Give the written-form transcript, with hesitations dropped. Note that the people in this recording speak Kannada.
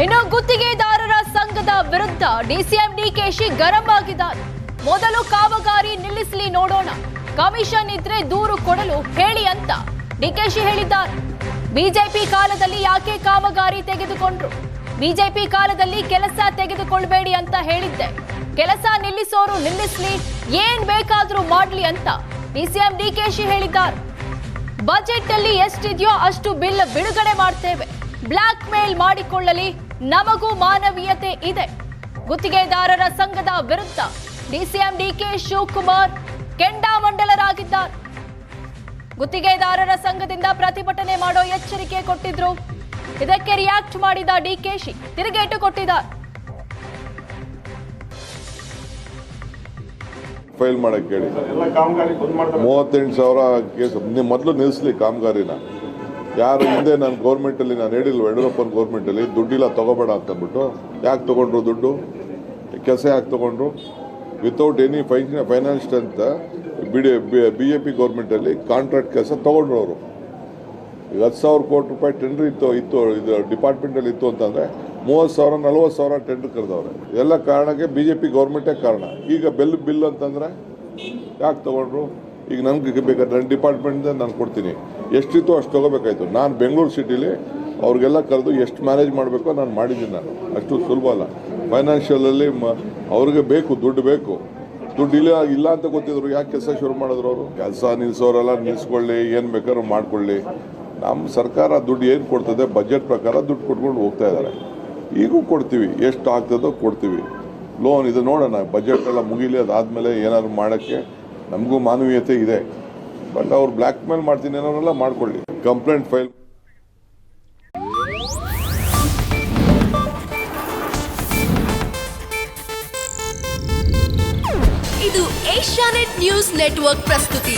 ಇನ್ನು ಗುತ್ತಿಗೆದಾರರ ಸಂಘದ ವಿರುದ್ಧ ಡಿಸಿಎಂ ಡಿಕೆಶಿ ಗರಂ ಆಗಿದ್ದಾರೆ. ಮೊದಲು ಕಾಮಗಾರಿ ನಿಲ್ಲಿಸಲಿ ನೋಡೋಣ, ಕಮಿಷನ್ ಇದ್ರೆ ದೂರು ಕೊಡಲು ಹೇಳಿ ಅಂತ ಡಿಕೆಶಿ ಹೇಳಿದ್ದಾರೆ. ಬಿಜೆಪಿ ಕಾಲದಲ್ಲಿ ಯಾಕೆ ಕಾಮಗಾರಿ ತೆಗೆದುಕೊಂಡ್ರು? ಬಿಜೆಪಿ ಕಾಲದಲ್ಲಿ ಕೆಲಸ ತೆಗೆದುಕೊಳ್ಬೇಡಿ ಅಂತ ಹೇಳಿದ್ದೆ. ಕೆಲಸ ನಿಲ್ಲಿಸೋರು ನಿಲ್ಲಿಸ್ಲಿ, ಏನ್ ಬೇಕಾದ್ರೂ ಮಾಡ್ಲಿ ಅಂತ ಡಿಸಿಎಂ ಡಿಕೆಶಿ ಹೇಳಿದ್ದಾರೆ. ಬಜೆಟ್ ಅಲ್ಲಿ ಎಷ್ಟಿದೆಯೋ ಅಷ್ಟು ಬಿಲ್ ಬಿಡುಗಡೆ ಮಾಡ್ತೇವೆ, ಬ್ಲಾಕ್ ಮೇಲ್ ಮಾಡಿಕೊಳ್ಳಲಿ, ನಮಗೂ ಮಾನವೀಯತೆ ಇದೆ. ಗುತ್ತಿಗೆದಾರರ ಸಂಘದ ವಿರುದ್ಧ ಡಿಸಿಎಂ ಡಿಕೆ ಶಿವಕುಮಾರ್ ಕೆಂಡಾಮಂಡಲರಾಗಿದ್ದಾರೆ. ಗುತ್ತಿಗೆದಾರರ ಸಂಘದಿಂದ ಪ್ರತಿಭಟನೆ ಮಾಡೋ ಎಚ್ಚರಿಕೆ ಕೊಟ್ಟಿದ್ರು. ಇದಕ್ಕೆ ರಿಯಾಕ್ಟ್ ಮಾಡಿದ ಡಿಕೆಶಿ ತಿರುಗೇಟು ಕೊಟ್ಟಿದ್ದಾರೆ. ಫೈಲ್ ಮಾಡಕ್ಕೆ ಹೇಳಿ, 38,000 ಕೇಸ್ ಮೊದಲು ನಿಲ್ಲಿಸ್ಲಿ ಕಾಮಗಾರಿನ. ಯಾರು ಹಿಂದೆ ನಾನು ಗೌರ್ಮೆಂಟಲ್ಲಿ ನಾನು ಹೇಳಿಲ್ವ, ಯಡಿಯೂರಪ್ಪನ ಗೌರ್ಮೆಂಟಲ್ಲಿ ದುಡ್ಡಿಲ್ಲ ತಗೋಬೇಡ ಅಂತಂದ್ಬಿಟ್ಟು ಯಾಕೆ ತಗೊಂಡ್ರು ದುಡ್ಡು? ಕೆಲಸ ಯಾಕೆ ತಗೊಂಡ್ರು? ವಿತೌಟ್ ಎನಿ ಫೈನಾನ್ಸ್ ಅಂತ BJP ಗೌರ್ಮೆಂಟಲ್ಲಿ ಕಾಂಟ್ರಾಕ್ಟ್ ಕೆಲಸ ತಗೊಂಡ್ರು ಅವರು. 10,000 ಕೋಟಿ ರೂಪಾಯಿ ಟೆಂಡರ್ ಇತ್ತು ಇದು ಡಿಪಾರ್ಟ್ಮೆಂಟಲ್ಲಿ ಇತ್ತು ಅಂತಂದರೆ 30,000 40,000 ಟೆಂಡರ್ ಕರೆದವ್ರೆ. ಎಲ್ಲ ಕಾರಣಕ್ಕೆ BJP ಗೌರ್ಮೆಂಟೇ ಕಾರಣ. ಈಗ ಬಿಲ್ ಅಂತಂದರೆ ಯಾಕೆ ತಗೊಂಡ್ರು? ಈಗ ನನಗೆ ಬೇಕಾದ್ರೆ ನನ್ನ ಡಿಪಾರ್ಟ್ಮೆಂಟಿಂದ ನಾನು ಕೊಡ್ತೀನಿ, ಎಷ್ಟಿತ್ತು ಅಷ್ಟು ತೊಗೋಬೇಕಾಯ್ತು. ನಾನು ಬೆಂಗಳೂರು ಸಿಟಿಲಿ ಅವ್ರಿಗೆಲ್ಲ ಕರೆದು ಎಷ್ಟು ಮ್ಯಾನೇಜ್ ಮಾಡಬೇಕೋ ನಾನು ಮಾಡಿದ್ದೀನಿ. ನಾನು ಅಷ್ಟು ಸುಲಭ ಅಲ್ಲ. ಫೈನಾನ್ಷಿಯಲಲ್ಲಿ ಅವ್ರಿಗೆ ಬೇಕು, ದುಡ್ಡು ಬೇಕು. ದುಡ್ಡು ಇಲ್ಲ ಅಂತ ಗೊತ್ತಿದ್ರು ಯಾಕೆ ಕೆಲಸ ಶುರು ಮಾಡಿದ್ರು ಅವರು? ಕೆಲಸ ನಿಲ್ಲಿಸೋರೆಲ್ಲ ನಿಲ್ಲಿಸ್ಕೊಳ್ಳಿ, ಏನು ಬೇಕಾದ್ರೂ ಮಾಡ್ಕೊಳ್ಳಿ. ನಮ್ಮ ಸರ್ಕಾರ ದುಡ್ಡು ಏನು ಕೊಡ್ತದೆ ಬಜೆಟ್ ಪ್ರಕಾರ ದುಡ್ಡು ಕೊಟ್ಕೊಂಡು ಹೋಗ್ತಾ ಇದ್ದಾರೆ. ಈಗೂ ಕೊಡ್ತೀವಿ, ಎಷ್ಟು ಆಗ್ತದೋ ಕೊಡ್ತೀವಿ. ಲೋನ್ ಇದು ನೋಡೋಣ, ಬಜೆಟ್ ಎಲ್ಲ ಮುಗಿಲಿ, ಅದಾದಮೇಲೆ ಏನಾದ್ರು ಮಾಡೋಕ್ಕೆ ನಮಗೂ ಮಾನವೀಯತೆ ಇದೆ. ಬಟ್ ಅವ್ರು ಬ್ಲ್ಯಾಕ್ ಮೇಲ್ ಮಾಡ್ತೀನಿ ಅನ್ನೋರೆಲ್ಲ ಮಾಡ್ಕೊಳ್ಳಿ. ಕಂಪ್ಲೇಂಟ್ ಫೈಲ್ ಇದು ಏಷ್ಯಾನೆಟ್ ನ್ಯೂಸ್ ನೆಟ್ವರ್ಕ್ ಪ್ರಸ್ತುತಿ.